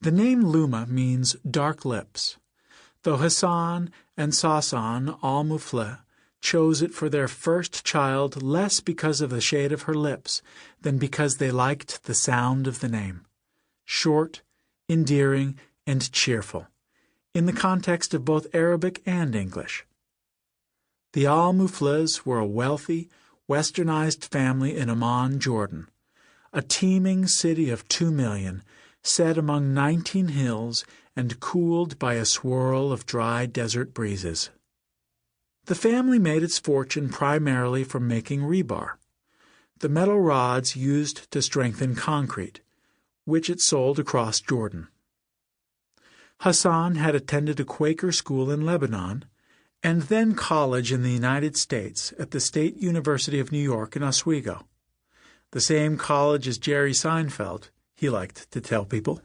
The name Luma means dark lips, though Hassan and Sassan al-Mufleh chose it for their first child less because of the shade of her lips than because they liked the sound of the name. Short, endearing, and cheerful, in the context of both Arabic and English. The al-Muflehs were a wealthy, westernized family in Amman, Jordan, a teeming city of 2 million, set among 19 hills and cooled by a swirl of dry desert breezes. The family made its fortune primarily from making rebar, the metal rods used to strengthen concrete, which it sold across Jordan. Hassan had attended a Quaker school in Lebanon and then college in the United States at the State University of New York in Oswego, the same college as Jerry Seinfeld, he liked to tell people.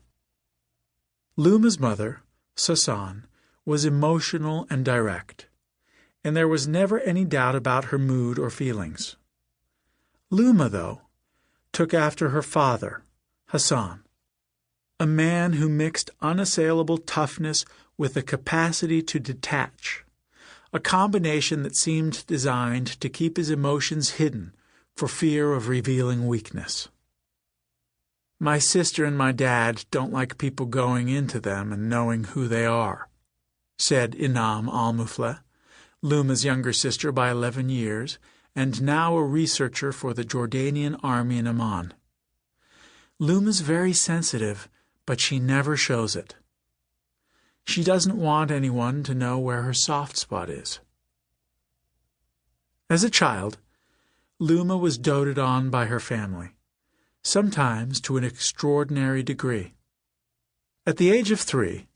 Luma's mother, Sassan, was emotional and direct, and there was never any doubt about her mood or feelings. Luma, though, took after her father, Hassan, a man who mixed unassailable toughness with the capacity to detach, a combination that seemed designed to keep his emotions hidden for fear of revealing weakness. "My sister and my dad don't like people going into them and knowing who they are," said Inam al-Mufleh, Luma's younger sister by 11 years, and now a researcher for the Jordanian army in Amman. "Luma's very sensitive, but she never shows it. She doesn't want anyone to know where her soft spot is." As a child, Luma was doted on by her family, sometimes to an extraordinary degree. At the age of 3,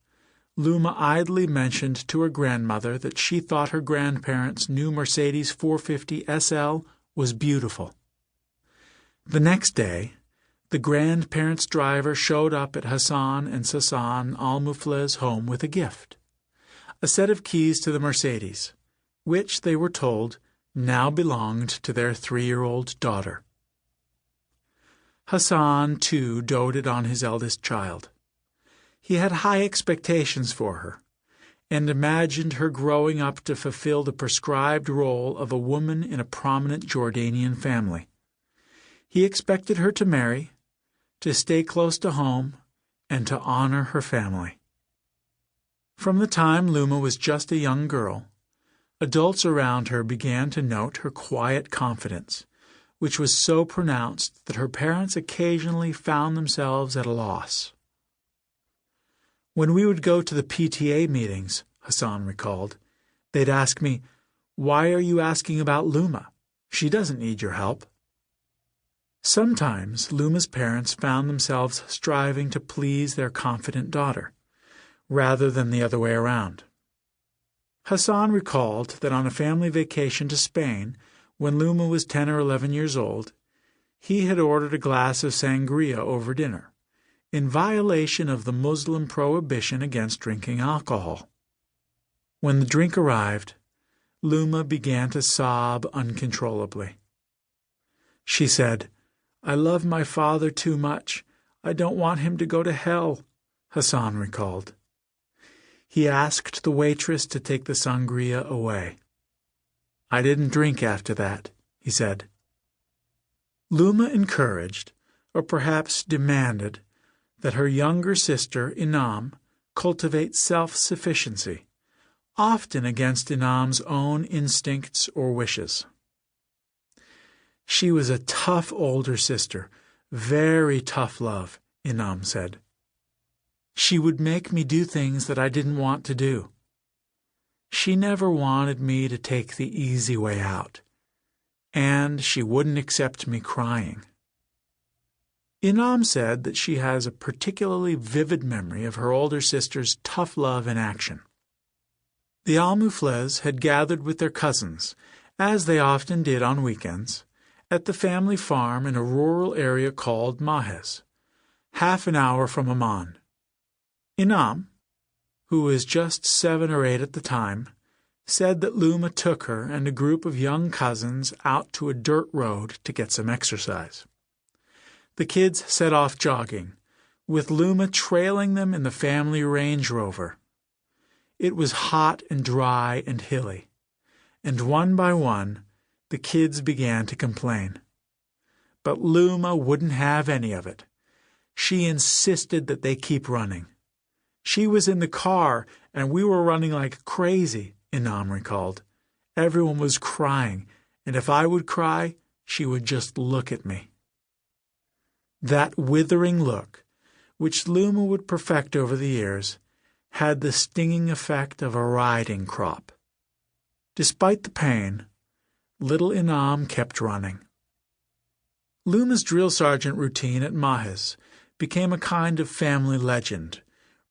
Luma idly mentioned to her grandmother that she thought her grandparents' new Mercedes 450 SL was beautiful. The next day, the grandparents' driver showed up at Hassan and Sassan al-Mufleh's home with a gift, a set of keys to the Mercedes, which, they were told, now belonged to their 3-year-old daughter. Hassan, too, doted on his eldest child. He had high expectations for her, and imagined her growing up to fulfill the prescribed role of a woman in a prominent Jordanian family. He expected her to marry, to stay close to home, and to honor her family. From the time Luma was just a young girl, adults around her began to note her quiet confidence, which was so pronounced that her parents occasionally found themselves at a loss. "When we would go to the PTA meetings," Hassan recalled, "they'd ask me, 'Why are you asking about Luma? She doesn't need your help.'" Sometimes Luma's parents found themselves striving to please their confident daughter, rather than the other way around. Hassan recalled that on a family vacation to Spain, when Luma was 10 or 11 years old, he had ordered a glass of sangria over dinner, in violation of the Muslim prohibition against drinking alcohol. When the drink arrived, Luma began to sob uncontrollably. She said, "I love my father too much. I don't want him to go to hell," Hassan recalled. He asked the waitress to take the sangria away. "I didn't drink after that," he said. Luma encouraged, or perhaps demanded, that her younger sister, Inam, cultivate self-sufficiency, often against Inam's own instincts or wishes. "She was a tough older sister, very tough love," Inam said. "She would make me do things that I didn't want to do. She never wanted me to take the easy way out, and she wouldn't accept me crying." Inam said that she has a particularly vivid memory of her older sister's tough love in action. The al-Muflehs had gathered with their cousins, as they often did on weekends, at the family farm in a rural area called Mahez, half an hour from Amman. Inam, who was just 7 or 8 at the time, said that Luma took her and a group of young cousins out to a dirt road to get some exercise. The kids set off jogging, with Luma trailing them in the family Range Rover. It was hot and dry and hilly, and one by one the kids began to complain. But Luma wouldn't have any of it. She insisted that they keep running. She was in the car, and we were running like crazy, Inam recalled. Everyone was crying, and if I would cry, she would just look at me. That withering look, which Luma would perfect over the years, had the stinging effect of a riding crop. Despite the pain, little Inam kept running. Luma's drill sergeant routine at Mahiz became a kind of family legend,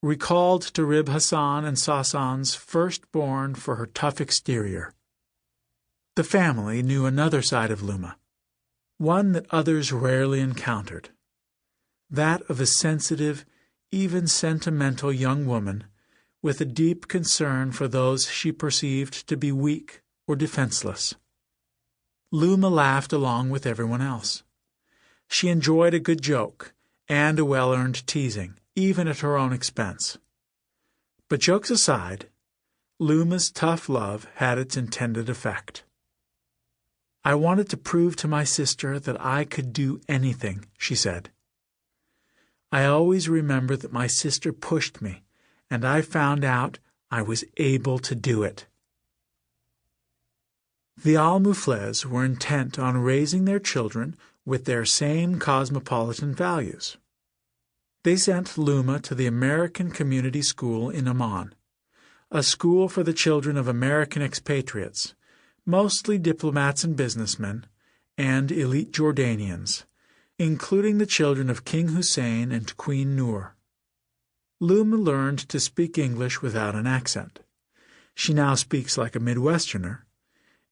recalled to Rib Hassan and Sassan's firstborn for her tough exterior. The family knew another side of Luma, one that others rarely encountered, that of a sensitive, even sentimental young woman with a deep concern for those she perceived to be weak or defenseless. Luma laughed along with everyone else. She enjoyed a good joke and a well-earned teasing, even at her own expense. But jokes aside, Luma's tough love had its intended effect. "I wanted to prove to my sister that I could do anything," she said. "I always remember that my sister pushed me, and I found out I was able to do it." The Al-Muflehs were intent on raising their children with their same cosmopolitan values. They sent Luma to the American Community School in Amman, a school for the children of American expatriates, mostly diplomats and businessmen, and elite Jordanians, including the children of King Hussein and Queen Noor. Luma learned to speak English without an accent. She now speaks like a Midwesterner,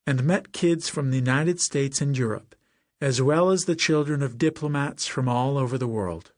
and met kids from the United States and Europe, as well as the children of diplomats from all over the world.